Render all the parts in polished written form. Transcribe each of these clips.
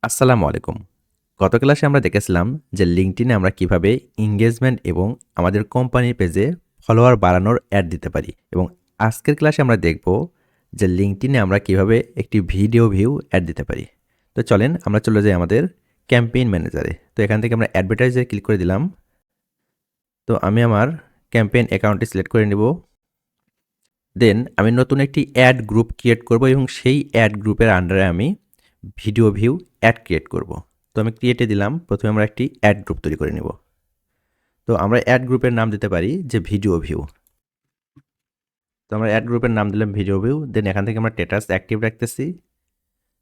আসসালামু আলাইকুম। গত ক্লাসে আমরা দেখেছিলাম যে লিঙ্কডইনে আমরা কিভাবে এনগেজমেন্ট এবং আমাদের কোম্পানির পেজে ফলোয়ার বাড়ানোর অ্যাড দিতে পারি এবং আজকের ক্লাসে আমরা দেখব যে লিঙ্কডইনে আমরা কিভাবে একটি ভিডিও ভিউ অ্যাড দিতে পারি। তো চলেন আমরা চলে যাই আমাদের ক্যাম্পেইন ম্যানেজারে। তো এখান থেকে আমরা অ্যাডভার্টাইজে ক্লিক করে দিলাম। তো আমি আমার ক্যাম্পেইন অ্যাকাউন্টটি সিলেক্ট করে নেব। দেন আমি নতুন একটি অ্যাড গ্রুপ ক্রিয়েট করব এবং সেই অ্যাড গ্রুপের আন্ডারে আমি ভিডিও ভিউ অ্যাড ক্রিয়েট করব। তো আমি ক্রিয়েটে দিলাম। প্রথমে আমরা একটি অ্যাড গ্রুপ তৈরি করে নেব। তো আমরা অ্যাড গ্রুপের নাম দিতে পারি যে ভিডিও ভিউ। তো আমরা অ্যাড গ্রুপের নাম দিলাম ভিডিও ভিউ। দেন এখান থেকে আমরা স্ট্যাটাস অ্যাক্টিভ রাখতেছি।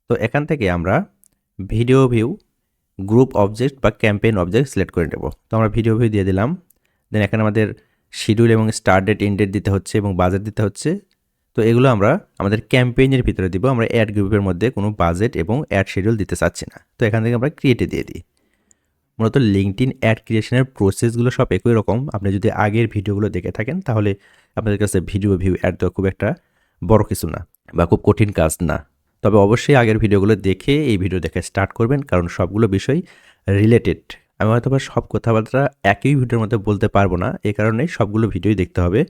তো এখান থেকে আমরা ভিডিও ভিউ গ্রুপ অবজেক্ট বা ক্যাম্পেইন অবজেক্ট সিলেক্ট করে নেব। তো আমরা ভিডিও ভিউ দিয়ে দিলাম। দেন এখানে আমাদের শিডিউল এবং স্টার্ট ডেট এন্ড ডেট দিতে হচ্ছে এবং বাজেট দিতে হচ্ছে। তো এগুলো আমরা আমাদের ক্যাম্পেইনের ভিতরে দিব। আমরা অ্যাড গ্রুপের মধ্যে কোনো বাজেট এবং অ্যাড শিডিউল দিতে চাচ্ছি না। তো এখান থেকে আমরা ক্রিয়েটে দিয়ে দিই। মূলত লিঙ্কডইন অ্যাড ক্রিয়েশনের প্রসেসগুলো সব একই রকম। আপনি যদি আগের ভিডিওগুলো দেখে থাকেন তাহলে আপনাদের কাছে ভিডিও ভিউ অ্যাড দেওয়া খুব একটা বড় কিছু না বা খুব কঠিন কাজ না। তবে অবশ্যই আগের ভিডিওগুলো দেখে এই ভিডিও দেখে স্টার্ট করবেন, কারণ সবগুলো বিষয় রিলেটেড। আমি হয়তো বা সব কথাবার্তা একই ভিডিওর মধ্যে বলতে পারবো না, এই কারণেই সবগুলো ভিডিওই দেখতে হবে।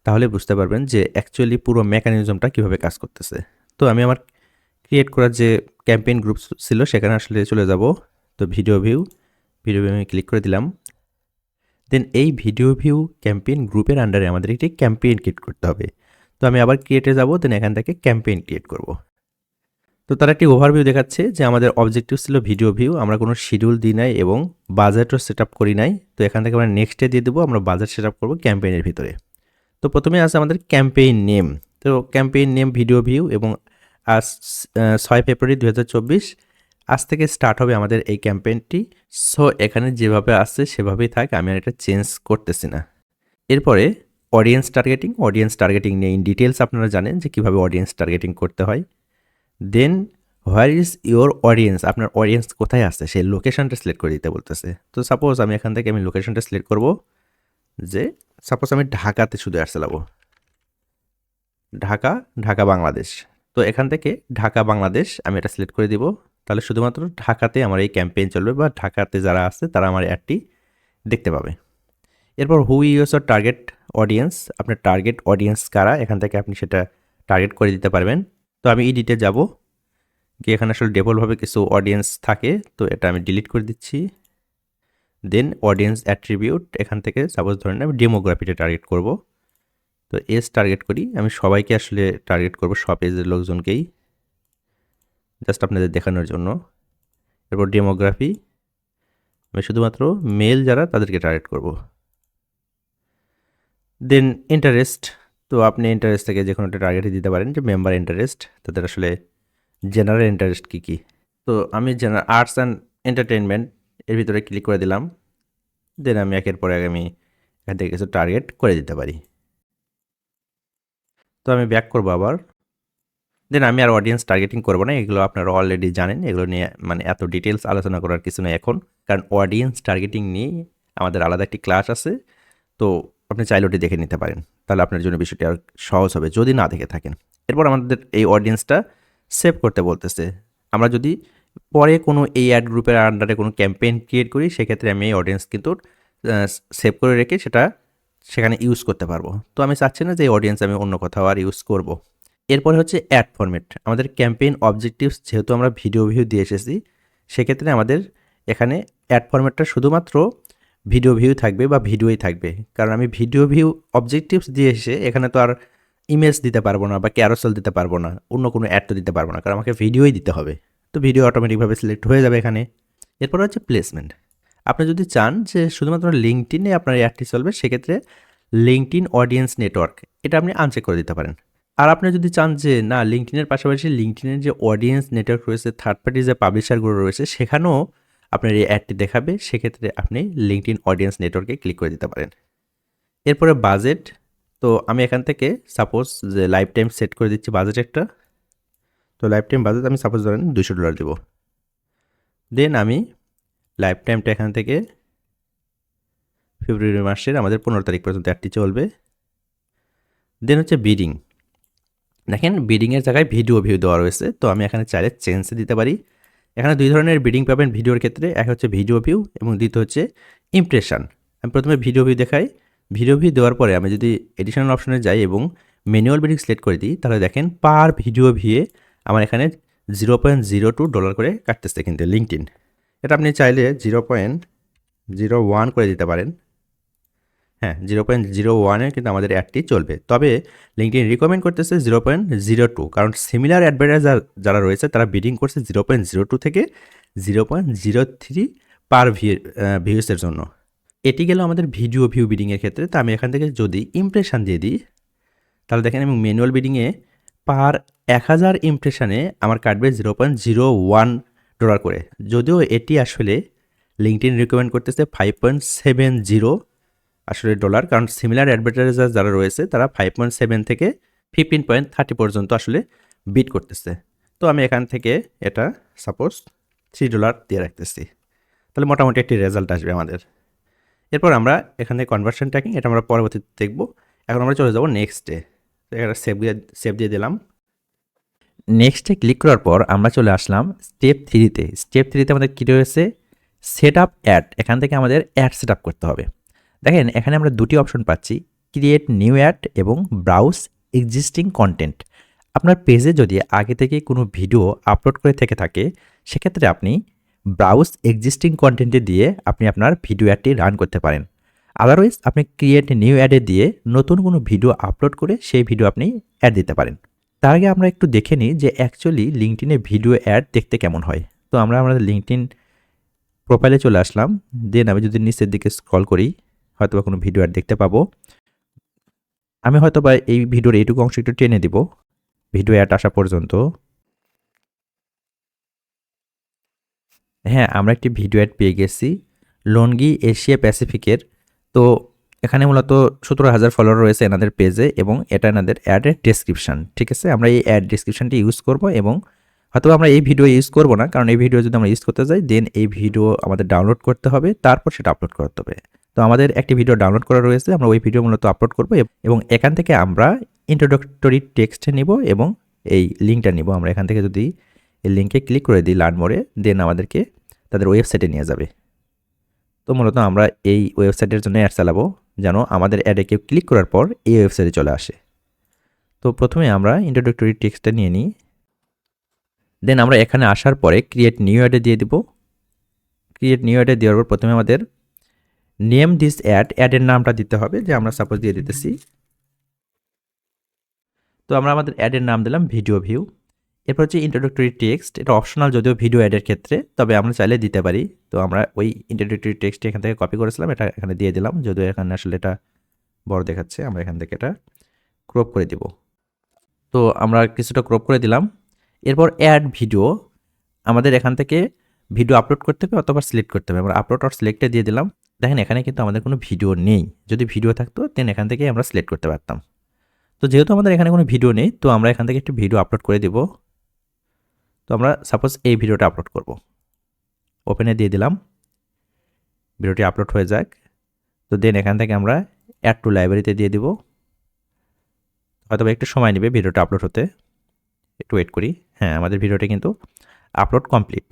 তাহলে বুঝতে পারবেন যে অ্যাকচুয়ালি পুরো মেকানিজমটা কীভাবে কাজ করতেছে। তো আমি আমার ক্রিয়েট করার যে ক্যাম্পেইন গ্রুপ ছিল সেখানে আসলে চলে যাব। তো ভিডিও ভিউ আমি ক্লিক করে দিলাম। দেন এই ভিডিও ভিউ ক্যাম্পেইন গ্রুপের আন্ডারে আমাদের একটি ক্যাম্পেইন ক্রিয়েট করতে হবে। তো আমি আবার ক্রিয়েটে যাব। দেন এখান থেকে ক্যাম্পেইন ক্রিয়েট করব। তো তারা একটি ওভারভিউ দেখাচ্ছে যে আমাদের অবজেক্টিভ ছিল ভিডিও ভিউ। আমরা কোনো শিডিউল দিই নাই এবং বাজেটও সেট আপ করি নাই। তো এখান থেকে আমরা নেক্সটে দিয়ে দেবো। আমরা বাজেট সেট আপ করবো ক্যাম্পেইনের ভিতরে। তো প্রথমে আছে আমাদের ক্যাম্পেইন নেম। তো ক্যাম্পেইন নেম ভিডিও ভিউ এবং আজ 6 ফেব্রুয়ারি 2024 আজ থেকে স্টার্ট হবে আমাদের এই ক্যাম্পেইনটি। সো এখানে যেভাবে আসছে সেভাবেই থাক, আমি আর এটা চেঞ্জ করতেছি না। এরপরে অডিয়েন্স টার্গেটিং নিয়ে ইন ডিটেলস আপনারা জানেন যে কীভাবে অডিয়েন্স টার্গেটিং করতে হয়। দেন হোয়ার ইজ ইওর অডিয়েন্স, আপনার অডিয়েন্স কোথায় আসছে সেই লোকেশনটা সিলেক্ট করে দিতে বলতেছে। তো সাপোজ আমি এখান থেকে আমি লোকেশনটা সিলেক্ট করব যে সাপোজ আমি ঢাকাতে শুধু অ্যাড চালাবো, ঢাকা বাংলাদেশ। তো এখান থেকে ঢাকা বাংলাদেশ আমি এটা সিলেক্ট করে দিব। তাহলে শুধুমাত্র ঢাকাতে আমার এই ক্যাম্পেইন চলবে বা ঢাকাতে যারা আছে তারা আমার অ্যাডটি দেখতে পাবে। এরপর who is your target audience, আপনার টার্গেট অডিয়েন্স কারা, এখান থেকে আপনি সেটা টার্গেট করে দিতে পারবেন। তো আমি এডিটে যাব, গিয়ে এখানে আসলে ডিফল্টভাবে কিছু অডিয়েন্স থাকে, তো এটা আমি ডিলিট করে দিচ্ছি। দেন অডিয়েন্স অ্যাট্রিবিউট, এখান থেকে সাপোজ ধরেন আমি ডেমোগ্রাফিতে টার্গেট করব। তো এজ টার্গেট করি, আমি সবাইকে আসলে টার্গেট করব, সব এজের লোকজনকেই, জাস্ট আপনাদের দেখানোর জন্য। এরপর ডেমোগ্রাফি, আমি শুধুমাত্র মেল যারা তাদেরকে টার্গেট করব। দেন ইন্টারেস্ট, তো আপনি ইন্টারেস্ট থেকে যে কোনো একটা টার্গেটই দিতে পারেন, যে মেম্বার ইন্টারেস্ট, তাদের আসলে জেনারেল ইন্টারেস্ট কী কী। তো আমি আর্টস অ্যান্ড এন্টারটেনমেন্ট এর ভিতরে ক্লিক করে দিলাম। দেন আমি একের পর এক আমি এখান থেকে কিছু টার্গেট করে দিতে পারি। তো আমি ব্যাক করবো আবার। দেন আমি আর অডিয়েন্স টার্গেটিং করবো না, এগুলো আপনারা অলরেডি জানেন, এগুলো নিয়ে মানে এত ডিটেলস আলোচনা করার কিছু নেই এখন, কারণ অডিয়েন্স টার্গেটিং নিয়ে আমাদের আলাদা একটি ক্লাস আছে। তো আপনি চাইলে ওটি দেখে নিতে পারেন, তাহলে আপনার জন্য বিষয়টি আর সহজ হবে যদি না দেখে থাকেন। এরপর আমাদের এই অডিয়েন্সটা সেভ করতে বলতেছে। আমরা যদি পরে কোনো এই অ্যাড গ্রুপের আন্ডারে কোনো ক্যাম্পেইন ক্রিয়েট করি, সেক্ষেত্রে আমি এই অডিয়েন্স কিন্তু সেভ করে রেখে সেটা সেখানে ইউজ করতে পারবো। তো আমি চাচ্ছি না যে এই অডিয়েন্স আমি অন্য কোথাও আর ইউজ করব। এরপরে হচ্ছে অ্যাড ফরম্যাট। আমাদের ক্যাম্পেইন অবজেক্টিভস যেহেতু আমরা ভিডিও ভিউ দিয়ে এসেছি, সেক্ষেত্রে আমাদের এখানে অ্যাড ফরম্যাটটা শুধুমাত্র ভিডিও ভিউ থাকবে বা ভিডিওই থাকবে, কারণ আমি ভিডিও ভিউ অবজেক্টিভস দিয়ে এসে এখানে তো আর ইমেজ দিতে পারবো না বা ক্যারোসেল দিতে পারবো না, অন্য কোনো অ্যাড তো দিতে পারবো না, কারণ আমাকে ভিডিওই দিতে হবে। তো ভিডিও অটোমেটিকভাবে সিলেক্ট হয়ে যাবে এখানে। এরপর হচ্ছে প্লেসমেন্ট। আপনি যদি চান যে শুধুমাত্র লিঙ্কডইনে আপনার অ্যাডটি চলবে, সেক্ষেত্রে লিঙ্কডইন অডিয়েন্স নেটওয়ার্ক এটা আপনি আনচেক করে দিতে পারেন। আর আপনি যদি চান যে না, লিঙ্কডইনের পাশাপাশি লিঙ্কডইনের যে অডিয়েন্স নেটওয়ার্ক রয়েছে, থার্ড পার্টি যে পাবলিশারগুলো রয়েছে, সেখানেও আপনার এই অ্যাডটি দেখাবে, সেক্ষেত্রে আপনি লিঙ্কডইন অডিয়েন্স নেটওয়ার্কে ক্লিক করে দিতে পারেন। এরপরে বাজেট, তো আমি এখান থেকে সাপোজ যে লাইফ টাইম সেট করে দিচ্ছি বাজেট একটা। তো লাইফ টাইম বাজেট আমি সাপোজ ধরেন $200 দেবো। দেন আমি লাইফ টাইমটা এখান থেকে ফেব্রুয়ারি মাসের আমাদের 15 তারিখ পর্যন্ত অ্যাডটি চলবে। দেন হচ্ছে বিডিং, দেখেন বিডিংয়ের জায়গায় ভিডিও ভিউ দেওয়া রয়েছে, তো আমি এখানে চাইলে চেঞ্জে দিতে পারি এখানে 2 ধরনের বিডিং পাবেন ভিডিওর ক্ষেত্রে। এক হচ্ছে ভিডিও ভিউ এবং দ্বিতীয় হচ্ছে ইমপ্রেশন। আমি প্রথমে ভিডিও ভিউ দেখাই। ভিডিও ভিউ দেওয়ার পরে আমি যদি এডিশনাল অপশনে যাই এবং ম্যানুয়াল বিডিং সিলেক্ট করে দিই, তাহলে দেখেন পার ভিডিও ভিউয়ে আমার এখানে $0.02 করে কাটতেছে কিন্তু লিঙ্কডইন। এটা আপনি চাইলে 0.01 করে দিতে পারেন। হ্যাঁ, 0.01 এ কিন্তু আমাদের অ্যাডটি চলবে। তবে লিঙ্কডইন রিকমেন্ড করতেছে 0.02, কারণ সিমিলার অ্যাডভার্টাইজার যারা রয়েছে তারা বিডিং করছে 0.02 থেকে 0.03 পার ভিউসের জন্য। এটি গেল আমাদের ভিডিও ভিউ বিডিংয়ের ক্ষেত্রে। তো আমি এখান থেকে যদি ইমপ্রেশন দিয়ে দিই, তাহলে দেখেন এবং ম্যানুয়াল বিডিংয়ে পার 1000 ইমপ্রেশনে আমার কাটবে $0.01 করে। যদিও এটি আসলে লিঙ্কডইন রিকমেন্ড করতেছে 5.70 আসলে ডলার, কারণ সিমিলার অ্যাডভার্টাইজার যারা রয়েছে তারা 5.7 থেকে 15.30 পর্যন্ত আসলে বিট করতেছে। তো আমি এখান থেকে এটা সাপোজ $3 দিয়ে রাখতেছি, তাহলে মোটামুটি একটি রেজাল্ট আসবে আমাদের। এরপর আমরা এখান থেকে কনভার্সন ট্র্যাকিং, এটা আমরা পরবর্তীতে দেখব। এখন আমরা চলে যাব নেক্সটে। তো এখানে সেভ দিয়ে দিলাম। নেক্সটে ক্লিক করার পর আমরা চলে আসলাম স্টেপ 3-তে। স্টেপ 3-তে আমাদের কী রয়েছে? Set up add. এখান থেকে আমাদের অ্যাড সেট আপ করতে হবে। দেখেন এখানে আমরা দুটি অপশন পাচ্ছি, ক্রিয়েট নিউ অ্যাড এবং ব্রাউজ এক্সিস্টিং কন্টেন্ট। আপনার পেজে যদি আগে থেকে কোনো ভিডিও আপলোড করে থেকে থাকে, সেক্ষেত্রে আপনি ব্রাউজ এক্সিস্টিং কন্টেন্টে দিয়ে আপনি আপনার ভিডিও অ্যাডটি রান করতে পারেন। আদারওয়াইজ আপনি ক্রিয়েট নিউ অ্যাডে দিয়ে নতুন কোনো ভিডিও আপলোড করে সেই ভিডিও আপনি অ্যাড দিতে পারেন। তার আগে আমরা একটু দেখে নিই যে অ্যাকচুয়ালি লিঙ্কডইনে ভিডিও অ্যাড দেখতে কেমন হয়। তো আমরা আমাদের লিঙ্কডইন প্রোফাইলে চলে আসলাম। দেন আমি যদি নিচের দিকে স্ক্রল করি, হয়তোবা কোনো ভিডিও অ্যাড দেখতে পাবো। আমি হয়তোবা এই ভিডিওর এইটুকু অংশ একটু টেনে দিব ভিডিও অ্যাড আসা পর্যন্ত। হ্যাঁ, আমরা একটি ভিডিও অ্যাড পেয়ে গেছি লঙ্গি এশিয়া প্যাসিফিকের। তো এখানে মূলত 17,000 ফলোয়ার রয়েছে এনাদের পেজে এবং এটা এনাদের অ্যাডের ডেসক্রিপশান। ঠিক আছে, আমরা এই অ্যাড ডেসক্রিপশানটি ইউজ করব এবং হয়তো আমরা এই ভিডিও ইউজ করব না, কারণ এই ভিডিও যদি আমরা ইউজ করতে যাই দেন এই ভিডিও আমাদের ডাউনলোড করতে হবে, তারপর সেটা আপলোড করতে হবে। তো আমাদের একটি ভিডিও ডাউনলোড করা রয়েছে, আমরা ওই ভিডিও মূলত আপলোড করব এবং এখান থেকে আমরা ইন্ট্রোডাক্টরি টেক্সট নিব এবং এই লিঙ্কটা নিব। আমরা এখান থেকে যদি এই লিঙ্কে ক্লিক করে দিই লার্ন মোরে, দেন আমাদেরকে তাদের ওয়েবসাইটে নিয়ে যাবে। তো মূলত আমরা এই ওয়েবসাইটের জন্য অ্যাড চালাবো যেন আমাদের অ্যাডে কেউ ক্লিক করার পর এই ওয়েবসাইটে চলে আসে। তো প্রথমে আমরা ইন্ট্রোডাক্টরি টেক্সটটা নিয়ে নিই। দেন আমরা এখানে আসার পরে ক্রিয়েট নিউ অ্যাডে দিয়ে দিব। ক্রিয়েট নিউ অ্যাডে দেওয়ার পর প্রথমে আমাদের নেম দিস অ্যাডের নামটা দিতে হবে, যে আমরা সাপোজ দিয়ে দিতেছি। তো আমরা আমাদের অ্যাডের নাম দিলাম ভিডিও ভিউ। এরপর হচ্ছে ইন্ট্রোডাক্টরি টেক্সট, এটা অপশনাল যদিও ভিডিও অ্যাডের ক্ষেত্রে, তবে আমরা চাইলে দিতে পারি। তো আমরা ওই ইন্ট্রোডাক্টরি টেক্সটটি এখান থেকে কপি করেছিলাম, এটা এখানে দিয়ে দিলাম। যদিও এখানে আসলে এটা বড় দেখাচ্ছে, আমরা এখান থেকে এটা ক্রপ করে দিব। তো আমরা কিছুটা ক্রপ করে দিলাম। এরপর অ্যাড ভিডিও, আমাদের এখান থেকে ভিডিও আপলোড করতে হবে অথবা সিলেক্ট করতে হবে। আমরা আপলোড আর সিলেক্টে দিয়ে দিলাম। দেখেন এখানে কিন্তু আমাদের কোনো ভিডিও নেই। যদি ভিডিও থাকতো দেন এখান থেকে আমরা সিলেক্ট করতে পারতাম। তো যেহেতু আমাদের এখানে কোনো ভিডিও নেই, তো আমরা এখান থেকে একটি ভিডিও আপলোড করে দেব। তো আমরা সাপোজ এই ভিডিওটা আপলোড করব। ওপেনে দিয়ে দিলাম, ভিডিওটি আপলোড হয়ে যাক। তো দেন এখান থেকে আমরা অ্যাড টু লাইব্রেরিতে দিয়ে দিব। হয়তো একটু সময় নেবে ভিডিওটা আপলোড হতে, একটু ওয়েট করি। হ্যাঁ, আমাদের ভিডিওটা কিন্তু আপলোড কমপ্লিট।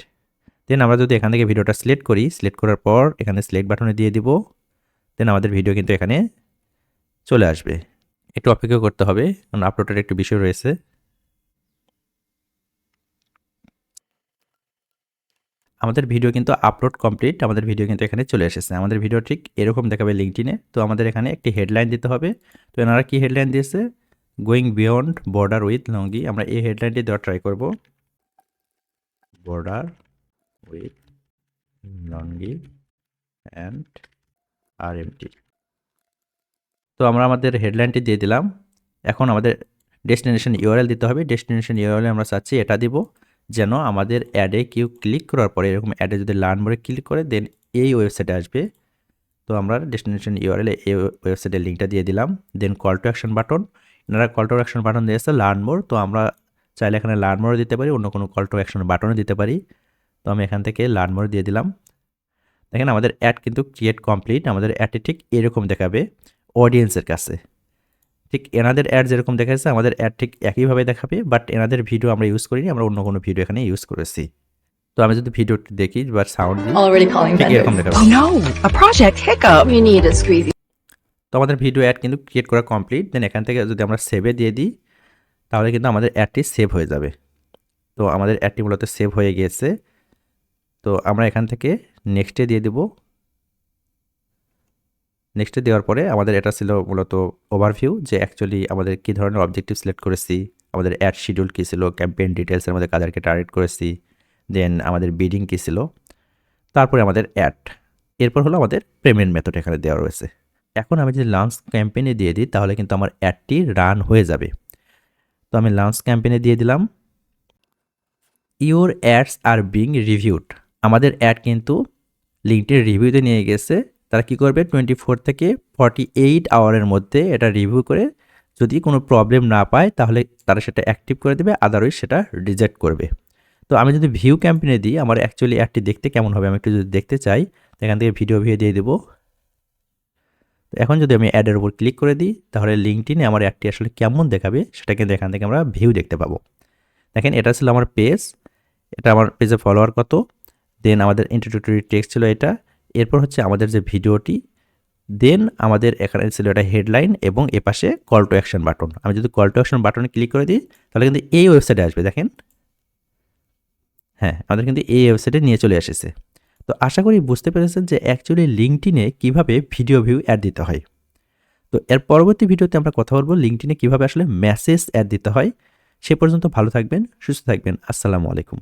দেন আমরা যদি এখান থেকে ভিডিওটা সিলেক্ট করি, সিলেক্ট করার পর এখানে সিলেক্ট বাটনে দিয়ে দিব, দেন আমাদের ভিডিও কিন্তু এখানে চলে আসবে। একটু অপেক্ষা করতে হবে, কারণ আপলোডের একটু বিষয় রয়েছে। আমাদের ভিডিও কিন্তু আপলোড কমপ্লিট, আমাদের ভিডিও কিন্তু এখানে চলে এসেছে। আমাদের ভিডিও ঠিক এরকম দেখাবে লিঙ্কডইনে। তো আমাদের এখানে একটি হেডলাইন দিতে হবে। তো এনারা কি হেডলাইন দিয়েছে? গোয়িং বিয়ন্ড বর্ডার উইথ লঙ্গি। আমরা এই হেডলাইনটি দেওয়া ট্রাই করব, বর্ডার উইথ লঙ্গি অ্যান্ড আরএমটি। তো আমরা আমাদের হেডলাইনটি দিয়ে দিলাম। এখন আমাদের ডেস্টিনেশন ইউআরএল দিতে হবে। ডেস্টিনেশন ইউআরএল আমরা চাচ্ছি এটা দিব, যেন আমাদের অ্যাডে কেউ ক্লিক করার পরে এরকম অ্যাডে যদি লার্ন মোরে ক্লিক করে দেন এই ওয়েবসাইটে আসবে। তো আমরা ডেস্টিনেশন ইউআরএল এই ওয়েবসাইটের লিঙ্কটা দিয়ে দিলাম। দেন কল টু অ্যাকশন বাটন, এনারা কল টু অ্যাকশন বাটন দিয়েছে লার্ন মোর। তো আমরা চাইলে এখানে লার্ন মোর দিতে পারি, অন্য কোনো কল টু অ্যাকশন বাটনও দিতে পারি। তো আমি এখান থেকে লার্ন মোর দিয়ে দিলাম। দেখেন আমাদের অ্যাড কিন্তু ক্রিয়েট কমপ্লিট। আমাদের অ্যাডটি ঠিক এরকম দেখাবে অডিয়েন্সের কাছে। ঠিক এনাদের অ্যাড যেরকম দেখাচ্ছে আমাদের অ্যাড ঠিক একইভাবে দেখাবে, বাট এনাদের ভিডিও আমরা ইউজ করিনি, আমরা অন্য কোনো ভিডিও এখানে ইউজ করেছি। তো আমি যদি ভিডিওটি দেখি বা সাউন্ড দিই Already calling ঠিক এরকম vendors. দেখাবে। Oh no, a project hiccup. You need a squeezy. তো আমাদের ভিডিও অ্যাড কিন্তু ক্রিয়েট করা কমপ্লিট। দেন এখান থেকে যদি আমরা সেভে দিয়ে দিই তাহলে কিন্তু আমাদের অ্যাডটি সেভ হয়ে যাবে। তো আমাদের অ্যাডটি মূলত সেভ হয়ে গিয়েছে। তো আমরা এখান থেকে নেক্সটে দিয়ে দেব। নেক্সটে দেওয়ার পরে আমাদের এটা ছিল মূলত ওভারভিউ, যে অ্যাকচুয়ালি আমাদের কী ধরনের অবজেক্টিভ সিলেক্ট করেছি, আমাদের অ্যাড শিডিউল কী ছিল, ক্যাম্পেইন ডিটেলসের মধ্যে কাদেরকে টার্গেট করেছি, দেন আমাদের বিডিং কী ছিল, তারপরে আমাদের অ্যাড, এরপর হলো আমাদের পেমেন্ট মেথড এখানে দেওয়া রয়েছে। এখন আমি যদি লঞ্চ ক্যাম্পেইনে দিয়ে দিই তাহলে কিন্তু আমার অ্যাডটি রান হয়ে যাবে। তো আমি লঞ্চ ক্যাম্পেইনে দিয়ে দিলাম, your ads are being reviewed. আমাদের অ্যাড কিন্তু লিঙ্কটির রিভিউতে নিয়ে গেছে। তারা কি করবে 24 থেকে 48 আওয়ারের মধ্যে এটা রিভিউ করে যদি কোনো প্রবলেম না পায় তাহলে তারা সেটা অ্যাক্টিভ করে দেবে, আদারওয়াইজ সেটা রিজেক্ট করবে। তো আমি যদি ভিউ ক্যাম্পেইনে দিই আমার অ্যাকচুয়ালি অ্যাডটি দেখতে কেমন হবে আমি একটু যদি দেখতে চাই, এখান থেকে ভিডিও দিয়ে দেবো। তো এখন যদি আমি অ্যাডের উপর ক্লিক করে দিই তাহলে লিঙ্কটিনে আমার অ্যাডটি আসলে কেমন দেখাবে সেটা কিন্তু এখান থেকে আমরা ভিউ দেখতে পাবো। দেখেন এটা ছিল আমার পেজ, এটা আমার পেজে ফলোয়ার কত, দেন আমাদের ইন্ট্রোডাক্টরি টেক্সট ছিল এটা, এরপর হচ্ছে আমাদের যে ভিডিওটি, দেন আমাদের এখানে ছিল এটা হেডলাইন এবং এপাশে কল টু অ্যাকশন বাটন। আমি যদি কল টু অ্যাকশন বাটনে ক্লিক করে দিই তাহলে কিন্তু এই ওয়েবসাইটে আসবে। দেখেন হ্যাঁ, আমাদের কিন্তু এই ওয়েবসাইটে নিয়ে চলে এসেছে। তো আশা করি বুঝতে পেরেছেন যে অ্যাকচুয়ালি লিঙ্কডইনে কীভাবে ভিডিও ভিউ অ্যাড দিতে হয়। তো এর পরবর্তী ভিডিওতে আমরা কথা বলবো লিঙ্কডইনে কীভাবে আসলে মেসেজ অ্যাড দিতে হয়। সে পর্যন্ত ভালো থাকবেন, সুস্থ থাকবেন। আসসালামু আলাইকুম।